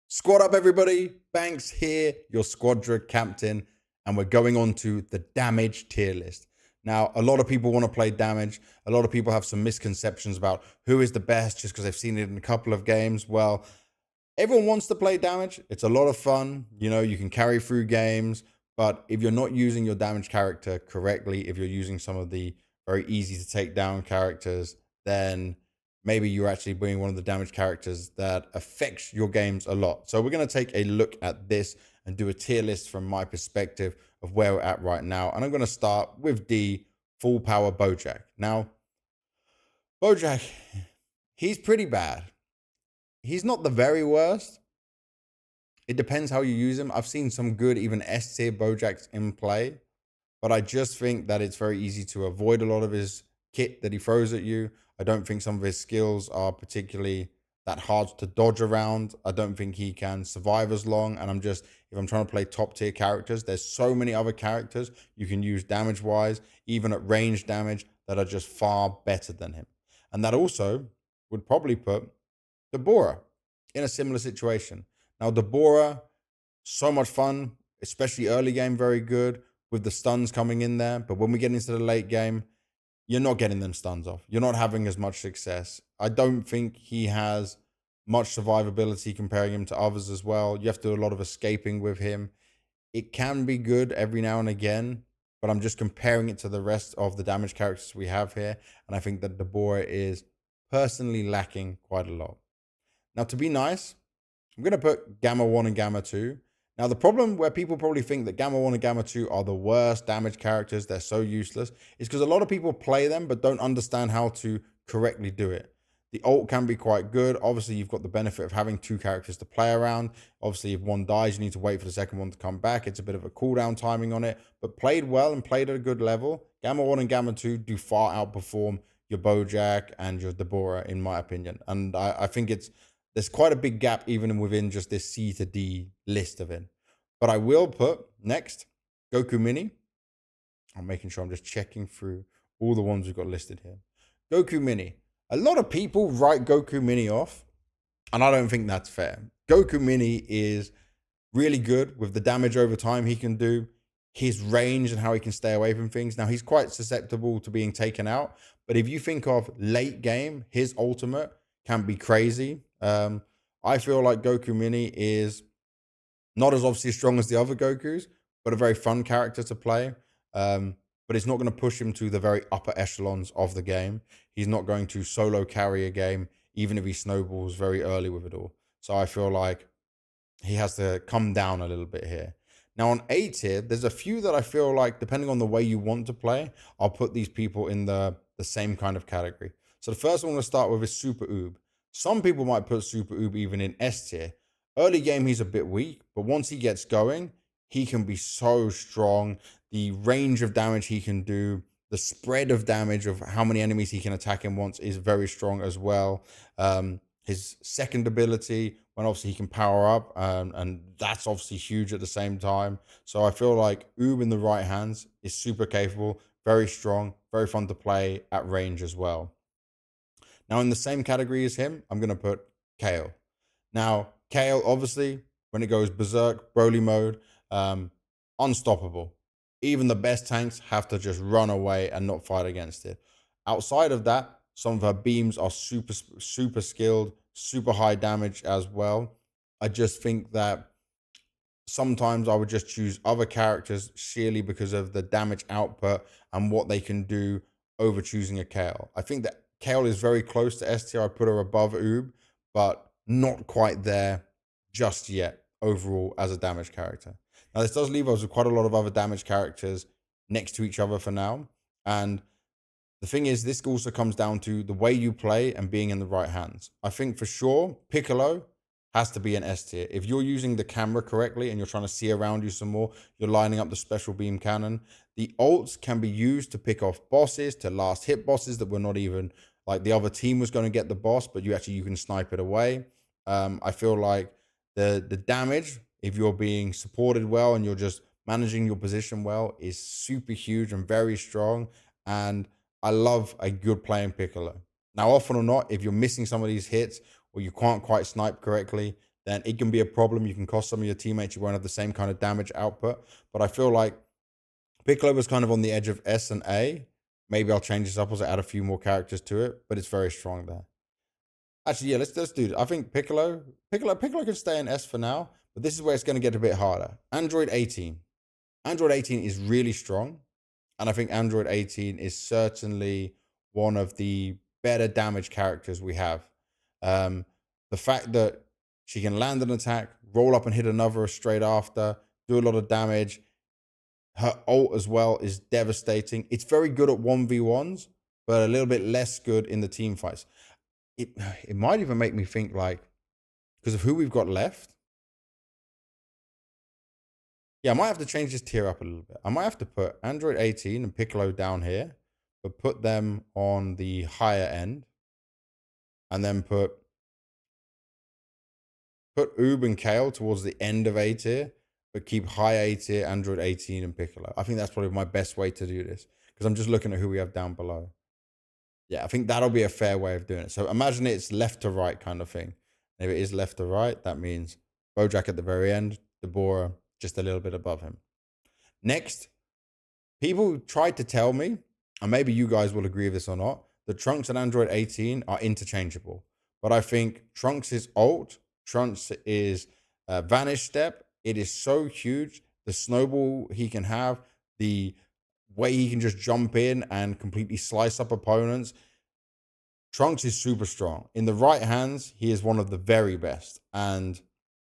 Squad up, everybody. Banks here, your Squadra captain, and we're going on to the damage tier list. Now, a lot of people want to play damage. A lot of people have some misconceptions about who is the best just because they've seen it in a couple of games. Well, everyone wants to play damage. It's a lot of fun. You know, you can carry through games, but if you're not using your damage character correctly, if you're using some of the very easy to take down characters, then maybe you're actually being one of the damage characters that affects your games a lot. So we're going to take a look at this and do a tier list from my perspective of where we're at right now. And I'm going to start with the full power Bojack. Now, Bojack, he's pretty bad. He's not the very worst. It depends how you use him. I've seen some good, even S tier Bojacks in play, but I just think that it's very easy to avoid a lot of his kit that he throws at you. I don't think some of his skills are particularly that hard to dodge around. I don't think he can survive as long. And if I'm trying to play top tier characters, there's so many other characters you can use damage wise, even at range damage, that are just far better than him. And that also would probably put Deborah in a similar situation. Now, Deborah, so much fun, especially early game, very good with the stuns coming in there. But when we get into the late game, you're not getting them stuns off. You're not having as much success. I don't think he has much survivability comparing him to others as well. You have to do a lot of escaping with him. It can be good every now and again, but I'm just comparing it to the rest of the damage characters we have here. And I think that Deborah is personally lacking quite a lot. Now, to be nice, I'm going to put Gamma 1 and Gamma 2. Now, the problem where people probably think that Gamma 1 and Gamma 2 are the worst damage characters, they're so useless, is because a lot of people play them but don't understand how to correctly do it. The ult can be quite good. Obviously, you've got the benefit of having two characters to play around. Obviously, if one dies, you need to wait for the second one to come back. It's a bit of a cooldown timing on it, but played well and played at a good level, Gamma 1 and Gamma 2 do far outperform your Bojack and your Deborah, in my opinion. And I think there's quite a big gap even within just this C to D list of it. But I will put next Goku Mini. I'm making sure I'm just checking through all the ones we've got listed here. Goku Mini. A lot of people write Goku Mini off, and I don't think that's fair. Goku Mini is really good with the damage over time he can do, his range and how he can stay away from things. Now, he's quite susceptible to being taken out, but if you think of late game, his ultimate can be crazy. I feel like Goku Mini is not as obviously strong as the other Gokus, but a very fun character to play. But it's not going to push him to the very upper echelons of the game. He's not going to solo carry a game, even if he snowballs very early with it all. So I feel like he has to come down a little bit here. Now on A tier, there's a few that I feel like, depending on the way you want to play, I'll put these people in the same kind of category. So the first one I'm going to start with is Super Oob. Some people might put Super Oob even in S tier. Early game, he's a bit weak, but once he gets going, he can be so strong. The range of damage he can do, the spread of damage of how many enemies he can attack in once is very strong as well. His second ability, when obviously he can power up, and that's obviously huge at the same time. So I feel like Oob in the right hands is super capable, very strong, very fun to play at range as well. Now, in the same category as him, I'm going to put Kale. Now, Kale, obviously, when it goes berserk, Broly mode, unstoppable. Even the best tanks have to just run away and not fight against it. Outside of that, some of her beams are super skilled, super high damage as well. I just think that sometimes I would just choose other characters sheerly because of the damage output and what they can do over choosing a Kale. I think that Kale is very close to S tier. I put her above Oob, but not quite there just yet overall as a damage character. Now, this does leave us with quite a lot of other damage characters next to each other for now. And the thing is, this also comes down to the way you play and being in the right hands. I think for sure, Piccolo has to be an S tier. If you're using the camera correctly and you're trying to see around you some more, you're lining up the special beam cannon. The ults can be used to pick off bosses, to last hit bosses that were not even like the other team was going to get the boss, but you can snipe it away. I feel like the damage, if you're being supported well and you're just managing your position well, is super huge and very strong. And I love a good playing Piccolo. Now, often or not, if you're missing some of these hits or you can't quite snipe correctly, then it can be a problem. You can cost some of your teammates. You won't have the same kind of damage output. But I feel like Piccolo was kind of on the edge of S and A. Maybe I'll change this up as I add a few more characters to it, but it's very strong there. Actually, yeah, let's do it. I think Piccolo can stay in S for now, but this is where it's going to get a bit harder. Android 18. Android 18 is really strong, and I think Android 18 is certainly one of the better damage characters we have. The fact that she can land an attack, roll up and hit another straight after, do a lot of damage. Her ult as well is devastating. It's very good at 1v1s, but a little bit less good in the team fights. It might even make me think, like, because of who we've got left. Yeah, I might have to change this tier up a little bit. I might have to put Android 18 and Piccolo down here, but put them on the higher end. And then put Oob and Kale towards the end of A tier, but keep high A tier, Android 18 and Piccolo. I think that's probably my best way to do this, because I'm just looking at who we have down below. Yeah, I think that'll be a fair way of doing it. So imagine it's left to right kind of thing. If it is left to right, that means Bojack at the very end, Deborah just a little bit above him. Next, people tried to tell me, and maybe you guys will agree with this or not, that Trunks and Android 18 are interchangeable. But I think Trunks is ult, Trunks is Vanish Step. It is so huge. The snowball he can have, the way he can just jump in and completely slice up opponents. Trunks is super strong. In the right hands, he is one of the very best. And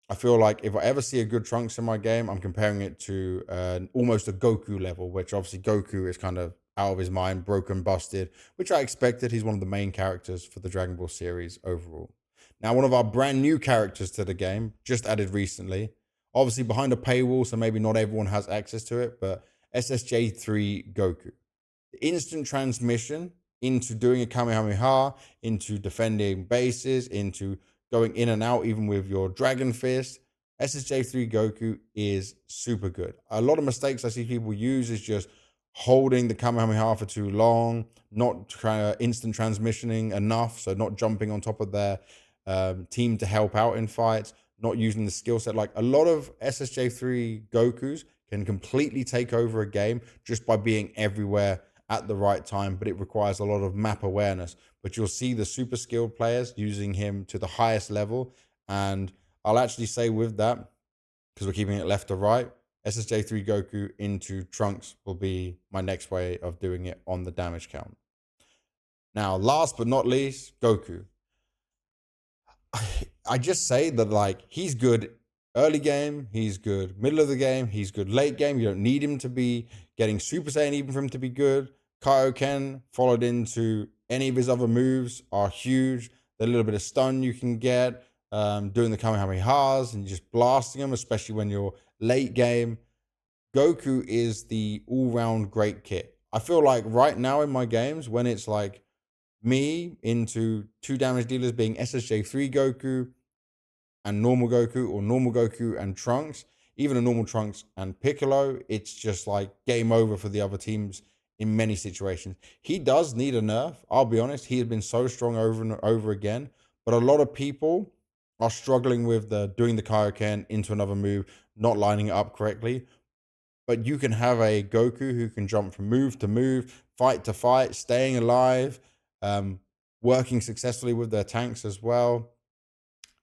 I feel like if I ever see a good Trunks in my game, I'm comparing it to almost a Goku level, which obviously Goku is kind of out of his mind, broken, busted, which I expected. He's one of the main characters for the Dragon Ball series overall. Now, one of our brand new characters to the game, just added recently, obviously behind a paywall, so maybe not everyone has access to it, but SSJ3 Goku. The instant transmission into doing a Kamehameha, into defending bases, into going in and out, even with your Dragon Fist. SSJ3 Goku is super good. A lot of mistakes I see people use is just holding the Kamehameha for too long, not instant transmissioning enough, so not jumping on top of their team to help out in fights, not using the skill set. Like, a lot of SSJ3 Gokus can completely take over a game just by being everywhere at the right time, but it requires a lot of map awareness. But you'll see the super skilled players using him to the highest level. And I'll actually say with that, because we're keeping it left to right, SSJ3 Goku into Trunks will be my next way of doing it on the damage count. Now, last but not least, Goku. I just say that, like, he's good early game, he's good middle of the game, he's good late game. You don't need him to be getting Super Saiyan even for him to be good. Kaioken followed into any of his other moves are huge. The little bit of stun you can get, doing the Kamehamehas and just blasting them, especially when you're late game. Goku is the all-round great kit. I feel like right now in my games, when it's like me into 2 damage dealers being SSJ3 Goku and normal Goku, or normal Goku and Trunks, even a normal Trunks and Piccolo, it's just like game over for the other teams in many situations. He does need a nerf. I'll be honest, he has been so strong over and over again, but a lot of people are struggling with doing the Kaioken into another move, not lining it up correctly. But you can have a Goku who can jump from move to move, fight to fight, staying alive, working successfully with their tanks as well.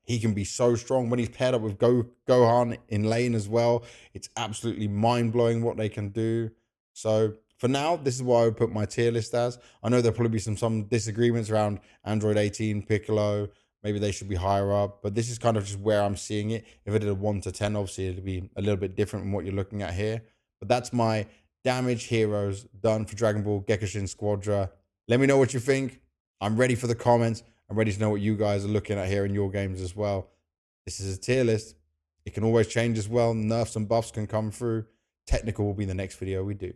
He can be so strong when he's paired up with Gohan in lane as well. It's absolutely mind-blowing what they can do. So for now, this is what I would put my tier list as. I know there'll probably be some disagreements around Android 18, Piccolo. Maybe they should be higher up, but this is kind of just where I'm seeing it. If I did a 1 to 10, obviously it'd be a little bit different from what you're looking at here. But that's my damage heroes done for Dragon Ball Gekishin Squadra. Let me know what you think. I'm ready for the comments. I'm ready to know what you guys are looking at here in your games as well. This is a tier list. It can always change as well. Nerfs and buffs can come through. Technical will be the next video we do.